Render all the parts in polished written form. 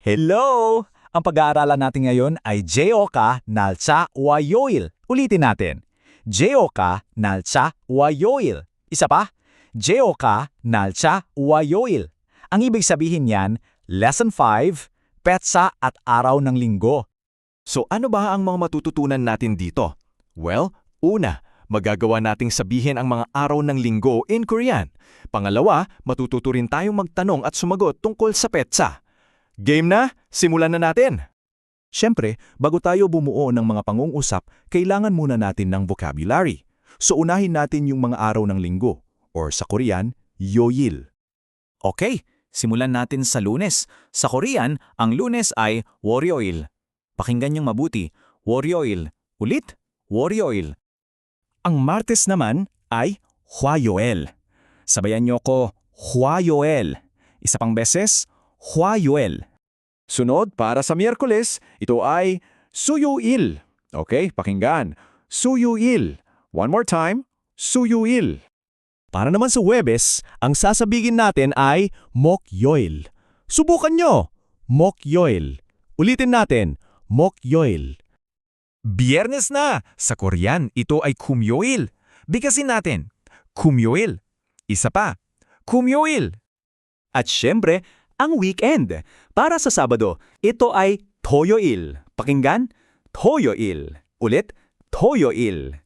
Hello! Ang pag-aaralan natin ngayon ay Jeoka Nalcha Wayoil. Ulitin natin. Jeoka Nalcha Wayoil. Isa pa. Jeoka Nalcha Wayoil. Ang ibig sabihin niyan, Lesson 5, Petsa at Araw ng Linggo. So ano ba ang mga matututunan natin dito? Well, una, magagawa nating sabihin ang mga araw ng linggo in Korean. Pangalawa, matututo rin tayong magtanong at sumagot tungkol sa petsa. Game na? Simulan na natin! Siyempre, bago tayo bumuo ng mga pangungusap, kailangan muna natin ng vocabulary. So unahin natin yung mga araw ng linggo, or sa Korean, yoil. Okay, simulan natin sa Lunes. Sa Korean, ang Lunes ay Waryoil. Pakinggan niyong mabuti. Waryoil. Ulit, Waryoil. Ang Martes naman ay Hwayoel. Sabayan niyo ko, Hwayoel. Isa pang beses, Hwayoel. Sunod, para sa Miyerkules, ito ay Suyuil. Okay, pakinggan. Suyuil. One more time, Suyuil. Para naman sa Huwebes, ang sasabihin natin ay Mokyoil. Subukan nyo, Mokyoil. Ulitin natin, Mokyoil. Biyernes na! Sa Korean, ito ay Kumyoil. Bigkasin natin, Kumyoil. Isa pa, Kumyoil. At syempre, ang weekend. Para sa Sabado, ito ay Toyoil. Pakinggan, Toyoil. Ulit, Toyoil.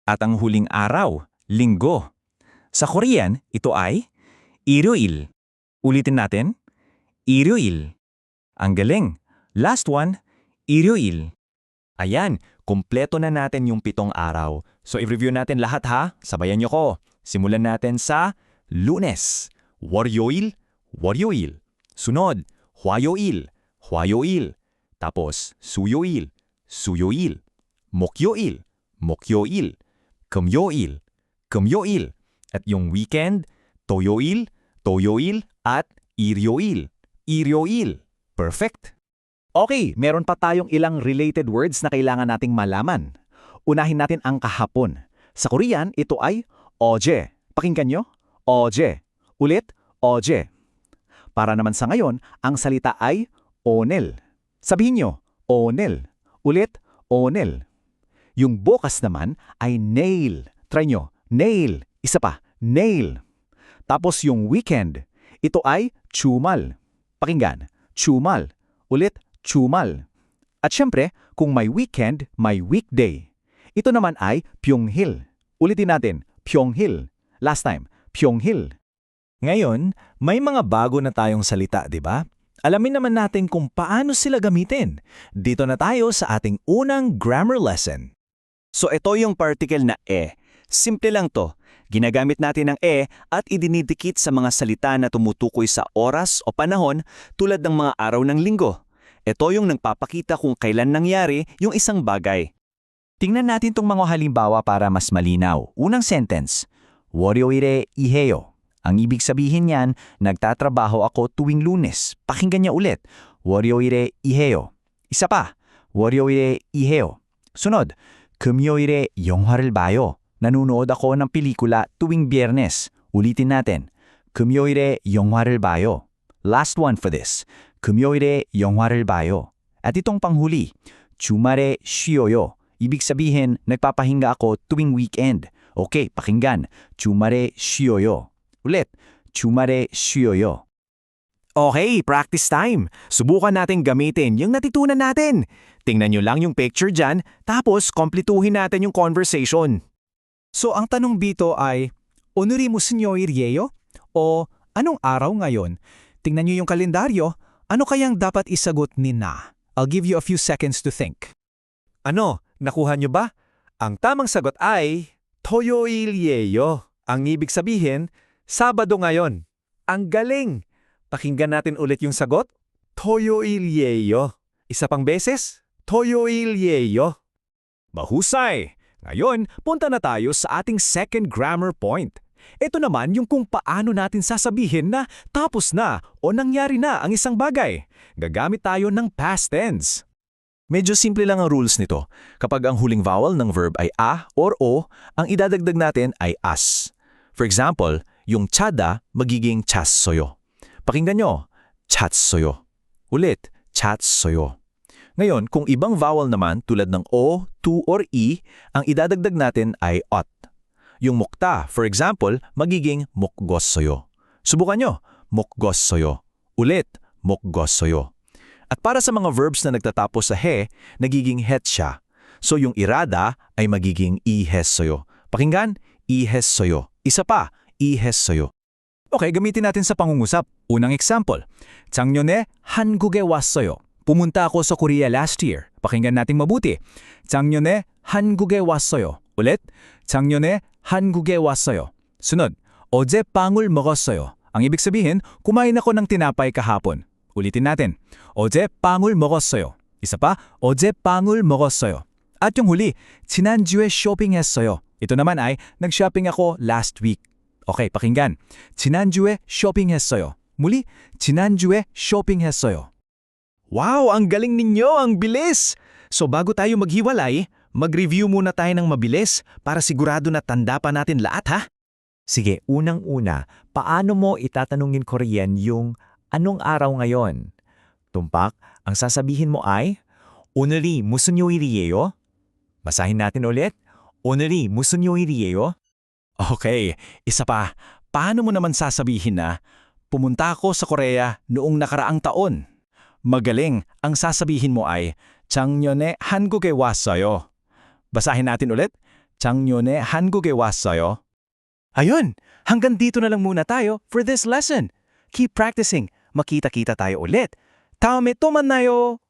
At ang huling araw, Linggo. Sa Korean, ito ay Iryoil. Ulitin natin, Iryoil. Ang galing. Last one, Iryoil. Ayan, kumpleto na natin yung 7 araw. So i-review natin lahat ha. Sabayan niyo ko. Simulan natin sa Lunes. Waryoil, Waryoil. Sunod, Hwayoil, Hwayoil. Tapos, Suyoil, Suyoil. Mokyoil, Mokyoil. Kumyoil, Kumyoil. At yung weekend, Toyoil, Toyoil. At Iryoil, Iryoil. Perfect! Okay, meron pa tayong ilang related words na kailangan nating malaman. Unahin natin ang kahapon. Sa Korean, ito ay oje. Pakinggan nyo, oje. Ulit, oje. Para naman sa ngayon, ang salita ay onel. Sabihin nyo, onel. Ulit, onel. Yung bukas naman ay nail. Try nyo, nail. Isa pa, nail. Tapos yung weekend, ito ay chumal. Pakinggan, chumal. Ulit, chumal. At syempre, kung may weekend, may weekday. Ito naman ay pyonghil. Ulitin natin, pyonghil. Last time, pyonghil. Ngayon, may mga bago na tayong salita, di ba? Alamin naman natin kung paano sila gamitin. Dito na tayo sa ating unang grammar lesson. So ito yung particle na e. Simple lang to. Ginagamit natin ang e at idinidikit sa mga salita na tumutukoy sa oras o panahon tulad ng mga araw ng linggo. Ito yung nagpapakita kung kailan nangyari yung isang bagay. Tingnan natin tong mga halimbawa para mas malinaw. Unang sentence, 월요일에 일해요. Ang ibig sabihin niyan, nagtatrabaho ako tuwing Lunes. Pakinggan niya ulit, 월요일에 일해요. Isa pa, 월요일에 일해요. Sunod, 금요일에 영화를 봐요. Nanunood ako ng pelikula tuwing Biyernes. Ulitin natin, 금요일에 영화를 봐요. Last one for this, 금요일에 영화를 봐요. At itong panghuli, 주말에 쉬어요. Ibig sabihin, nagpapahinga ako tuwing weekend. Okay, pakinggan, 주말에 쉬어요. Ulit, 주말에 쉬어요. Okay, practice time. Subukan natin gamitin yung natutunan natin. Tingnan nyo lang yung picture dyan, tapos kompletuhin natin yung conversation. So ang tanong dito ay, 오늘이 무슨 요일이에요? O anong araw ngayon? Tingnan nyo yung kalendaryo, ano kayang dapat isagot ni na? I'll give you a few seconds to think. Ano, nakuha nyo ba? Ang tamang sagot ay Toyoilyeyo. Ang ibig sabihin, Sabado ngayon. Ang galing! Pakinggan natin ulit yung sagot. Toyoilyeyo. Isa pang beses, Toyoilyeyo. Mahusay! Ngayon, punta na tayo sa ating second grammar point. Ito naman yung kung paano natin sasabihin na tapos na o nangyari na ang isang bagay. Gagamit tayo ng past tense. Medyo simple lang ang rules nito. Kapag ang huling vowel ng verb ay a or o, ang idadagdag natin ay as. For example, yung tsada magiging chassoyo. Pakinggan nyo, chatsoyo. Ulit, 찼어요. Ngayon, kung ibang vowel naman tulad ng O, to, or E, ang idadagdag natin ay ot. Yung mukta, for example, magiging 먹었어요. Subukan nyo, 먹었어요. Ulit, 먹었어요. At para sa mga verbs na nagtatapos sa he, nagiging het siya. So yung irada ay magiging ihes어요. Pakinggan, ihes어요. Isa pa, ihes어요. Okay, gamitin natin sa pangungusap. Unang example, 작년에 한국에 왔어요. Pumunta ako sa Korea last year. Pakinggan nating mabuti. 작년에 한국에 왔어요. Ulit, 작년에 한국에 왔어요. Sunod, 어제 빵을 먹었어요. Ang ibig sabihin, kumain ako ng tinapay kahapon. Ulitin natin. 어제 빵을 먹었어요. Isa pa, 어제 빵을 먹었어요. At yung huli, 지난주에 쇼핑했어요. Ito naman ay, nag-shopping ako last week. Okay, pakinggan. 지난주에 쇼핑했어요. Muli, 지난주에 쇼핑했어요. Wow, ang galing ninyo, ang bilis! So bago tayo maghiwalay, mag-review muna tayo ng mabilis para sigurado na tanda pa natin lahat ha? Sige, unang-una, paano mo itatanungin Korean yung anong araw ngayon? Tumpak, ang sasabihin mo ay, 오늘이 무슨 요일이에요? Basahin natin ulit. 오늘이 무슨 요일이에요? Okay, isa pa. Paano mo naman sasabihin na, pumunta ako sa Korea noong nakaraang taon? Magaling, ang sasabihin mo ay, 작년에 한국에 왔어요. Basahin natin ulit. 작년에 한국에 왔어요. Ayun, hanggang dito na lang muna tayo for this lesson. Keep practicing. Makita-kita tayo ulit. 다음에 또 만나요.